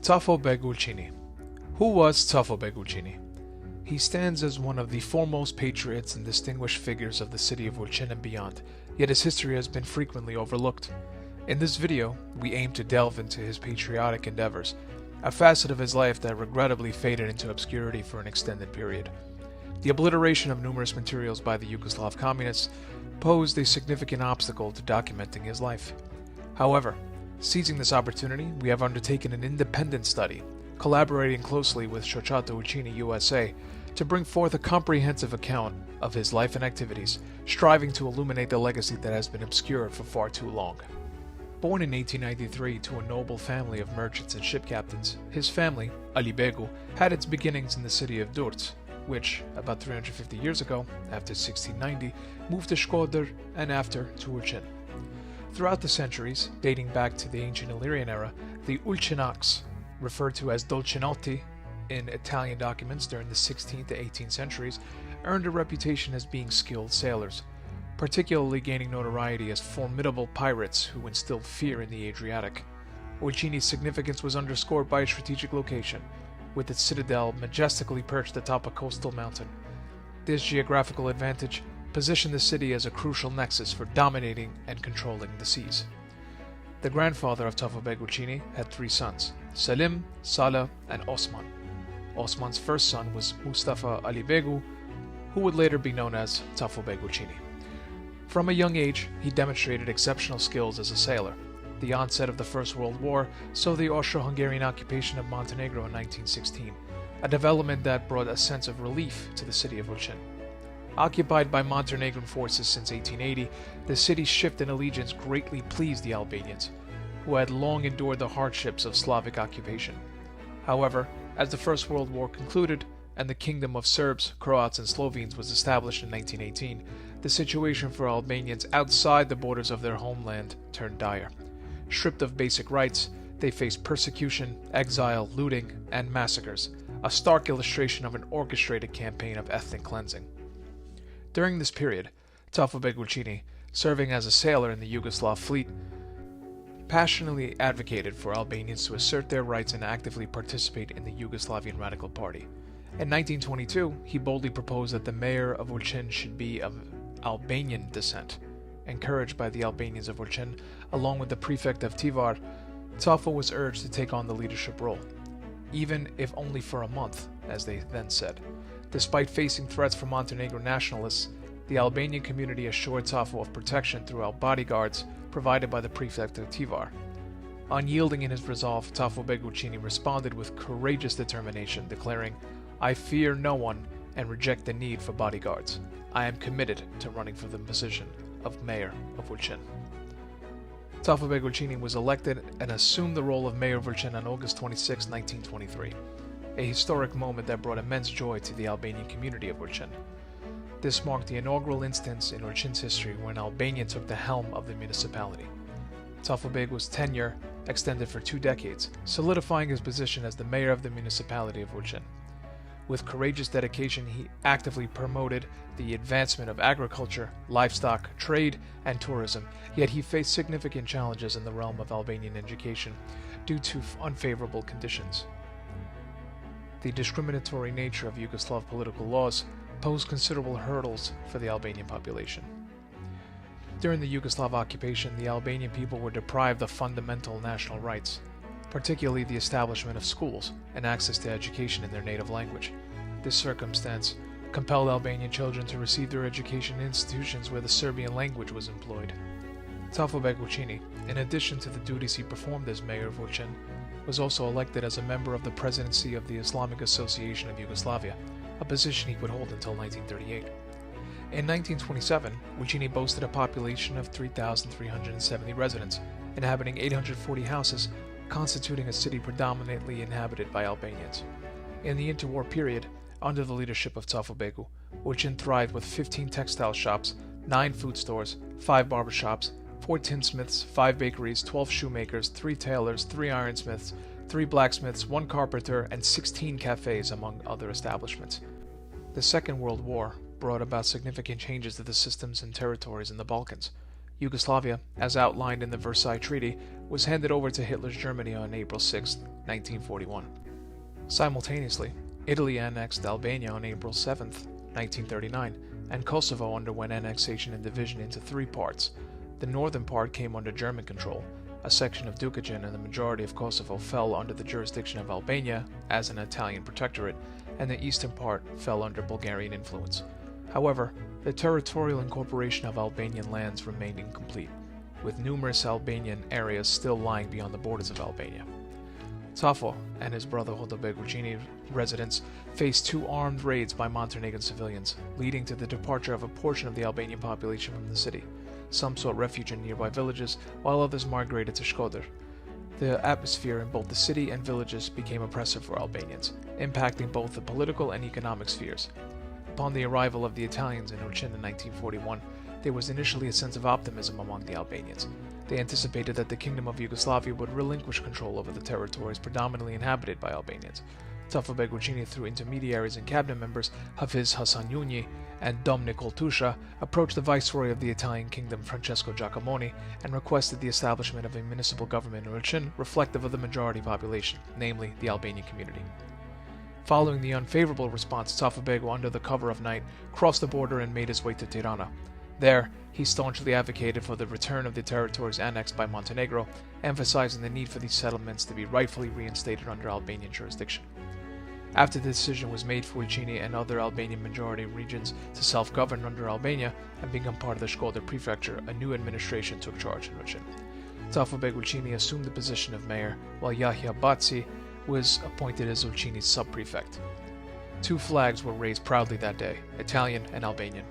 Cafo Beg Ulqini. Who was Cafo Beg Ulqini? He stands as one of the foremost patriots and distinguished figures of the city of Ulqin and beyond, yet his history has been frequently overlooked. In this video, we aim to delve into his patriotic endeavors, a facet of his life that regrettably faded into obscurity for an extended period. The obliteration of numerous materials by the Yugoslav communists posed a significant obstacle to documenting his life. However, seizing this opportunity, we have undertaken an independent study, collaborating closely with Shoqatës Ulqini USA, to bring forth a comprehensive account of his life and activities, striving to illuminate the legacy that has been obscured for far too long. Born in 1893 to a noble family of merchants and ship captains, his family, Ali Begu, had its beginnings in the city of Durrës, which, about 350 years ago, after 1690, moved to Shqiptar and after to Ulqin. Throughout the centuries, dating back to the ancient Illyrian era, the Ulqinaks, referred to as Dolcinotti in Italian documents during the 16th to 18th centuries, earned a reputation as being skilled sailors, particularly gaining notoriety as formidable pirates who instilled fear in the Adriatic. Ulqini's significance was underscored by its strategic location, with its citadel majestically perched atop a coastal mountain. This geographical advantage positioned the city as a crucial nexus for dominating and controlling the seas. The grandfather of Cafo Beg Ulqini had three sons, Selim, Salah, and Osman. Osman's first son was Mustafa Ali Begu, who would later be known as Cafo Beg Ulqini. From a young age, he demonstrated exceptional skills as a sailor. The onset of the First World War saw the Austro-Hungarian occupation of Montenegro in 1916, a development that brought a sense of relief to the city of Ulqin. Occupied by Montenegrin forces since 1880, the city's shift in allegiance greatly pleased the Albanians, who had long endured the hardships of Slavic occupation. However, as the First World War concluded and the Kingdom of Serbs, Croats, and Slovenes was established in 1918, the situation for Albanians outside the borders of their homeland turned dire. Stripped of basic rights, they faced persecution, exile, looting, and massacres, a stark illustration of an orchestrated campaign of ethnic cleansing. During this period, Cafo Beg Ulqini, serving as a sailor in the Yugoslav fleet, passionately advocated for Albanians to assert their rights and actively participate in the Yugoslavian Radical Party. In 1922, he boldly proposed that the mayor of Ulqin should be of Albanian descent. Encouraged by the Albanians of Ulqin, along with the prefect of Tivar, Cafo was urged to take on the leadership role, even if only for a month, as they then said. Despite facing threats from Montenegro nationalists, the Albanian community assured Cafo of protection throughout bodyguards provided by the prefect of Tivar. Unyielding in his resolve, Cafo Beg Ulqini responded with courageous determination, declaring, "I fear no one and reject the need for bodyguards. I am committed to running for the position of mayor of Ulqin." Cafo Beg Ulqini was elected and assumed the role of mayor of Ulqin on August 26, 1923. A historic moment that brought immense joy to the Albanian community of Ulqin. This marked the inaugural instance in Ulqin's history when Albania took the helm of the municipality. Cafo Beg's tenure extended for 2 decades, solidifying his position as the mayor of the municipality of Ulqin. With courageous dedication, he actively promoted the advancement of agriculture, livestock, trade, and tourism, yet he faced significant challenges in the realm of Albanian education due to unfavorable conditions. The discriminatory nature of Yugoslav political laws posed considerable hurdles for the Albanian population. During the Yugoslav occupation, the Albanian people were deprived of fundamental national rights, particularly the establishment of schools and access to education in their native language. This circumstance compelled Albanian children to receive their education in institutions where the Serbian language was employed. Cafo Beg Ulqini, in addition to the duties he performed as mayor of Ulqin, was also elected as a member of the presidency of the Islamic Association of Yugoslavia, a position he would hold until 1938. In 1927, Ulqini boasted a population of 3,370 residents, inhabiting 840 houses, constituting a city predominantly inhabited by Albanians. In the interwar period, under the leadership of Cafo Begu, Ulqin thrived with 15 textile shops, 9 food stores, 5 barbershops, 4 tinsmiths, 5 bakeries, 12 shoemakers, 3 tailors, 3 ironsmiths, 3 blacksmiths, 1 carpenter, and 16 cafes, among other establishments. The Second World War brought about significant changes to the systems and territories in the Balkans. Yugoslavia, as outlined in the Versailles Treaty, was handed over to Hitler's Germany on April 6, 1941. Simultaneously, Italy annexed Albania on April 7, 1939, and Kosovo underwent annexation and division into three parts. The northern part came under German control, a section of Dukagjin and the majority of Kosovo fell under the jurisdiction of Albania as an Italian protectorate, and the eastern part fell under Bulgarian influence. However, the territorial incorporation of Albanian lands remained incomplete, with numerous Albanian areas still lying beyond the borders of Albania. Cafo and his brother Cafo Beg Ulqini residents faced two armed raids by Montenegrin civilians, leading to the departure of a portion of the Albanian population from the city. Some sought refuge in nearby villages, while others migrated to Shqiptar. The atmosphere in both the city and villages became oppressive for Albanians, impacting both the political and economic spheres. Upon the arrival of the Italians in Ulqin in 1941, there was initially a sense of optimism among the Albanians. They anticipated that the Kingdom of Yugoslavia would relinquish control over the territories predominantly inhabited by Albanians. Cafo Beg Ulqini, through intermediaries and cabinet members Hafiz Hasan Yunji and Dom Nicol Tusha, approached the viceroy of the Italian kingdom Francesco Giacomoni and requested the establishment of a municipal government in Ulqin reflective of the majority population, namely the Albanian community. Following the unfavorable response, Cafo Beg, under the cover of night, crossed the border and made his way to Tirana. There, he staunchly advocated for the return of the territories annexed by Montenegro, emphasizing the need for these settlements to be rightfully reinstated under Albanian jurisdiction. After the decision was made for Ulqini and other Albanian majority regions to self-govern under Albania and become part of the Shqiptar prefecture, a new administration took charge in Ulqin. Cafo Beg Ulqini assumed the position of mayor, while Yahya Batsi was appointed as Ulqini's sub-prefect. Two flags were raised proudly that day, Italian and Albanian.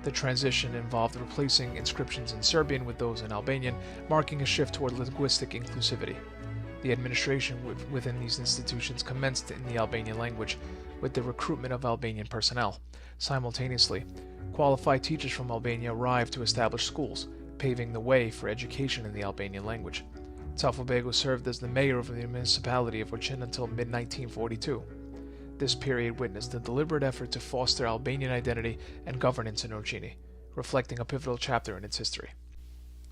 The transition involved replacing inscriptions in Serbian with those in Albanian, marking a shift toward linguistic inclusivity. The administration within these institutions commenced in the Albanian language, with the recruitment of Albanian personnel. Simultaneously, qualified teachers from Albania arrived to establish schools, paving the way for education in the Albanian language. Cafo Beg served as the mayor of the municipality of Ulqin until mid-1942. This period witnessed a deliberate effort to foster Albanian identity and governance in Ulqini, reflecting a pivotal chapter in its history.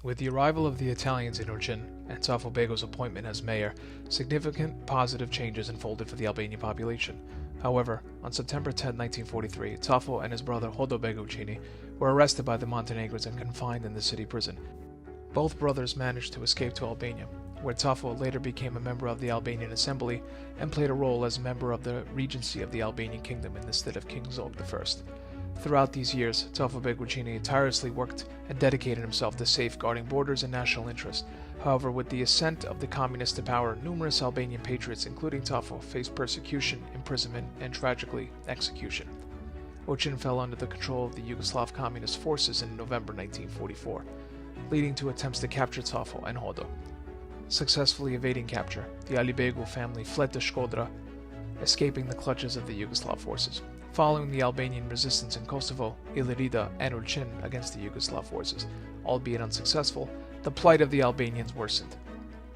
With the arrival of the Italians in Ulqin and Cafo Beg's appointment as mayor, significant positive changes unfolded for the Albanian population. However, on September 10, 1943, Cafo and his brother Cafo Beg Ulqini were arrested by the Montenegrins and confined in the city prison. Both brothers managed to escape to Albania, where Cafo later became a member of the Albanian Assembly and played a role as a member of the Regency of the Albanian Kingdom in the stead of King Zog I. Throughout these years, Cafo Beg Ulqini tirelessly worked and dedicated himself to safeguarding borders and national interests. However, with the ascent of the communists to power, numerous Albanian patriots, including Cafo, faced persecution, imprisonment, and tragically, execution. Ulqin fell under the control of the Yugoslav Communist forces in November 1944, leading to attempts to capture Cafo and Hodo. Successfully evading capture, the Alibegu family fled to Shqiptar, escaping the clutches of the Yugoslav forces. Following the Albanian resistance in Kosovo, Ilirida, and Ulqin against the Yugoslav forces, albeit unsuccessful, the plight of the Albanians worsened.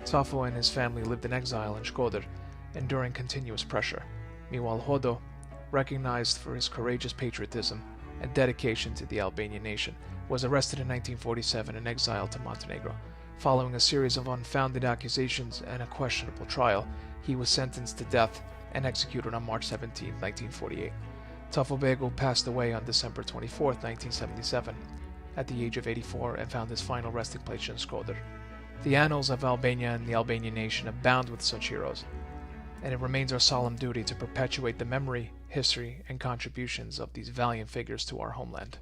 Cafo and his family lived in exile in Shqiptar, enduring continuous pressure. Meanwhile, Hodo, recognized for his courageous patriotism and dedication to the Albanian nation, was arrested in 1947 and exiled to Montenegro. Following a series of unfounded accusations and a questionable trial, he was sentenced to death and executed on March 17, 1948. Cafo Beg passed away on December 24, 1977, at the age of 84, and found his final resting place in Shqiptar. The annals of Albania and the Albanian nation abound with such heroes, and it remains our solemn duty to perpetuate the memory, history, and contributions of these valiant figures to our homeland.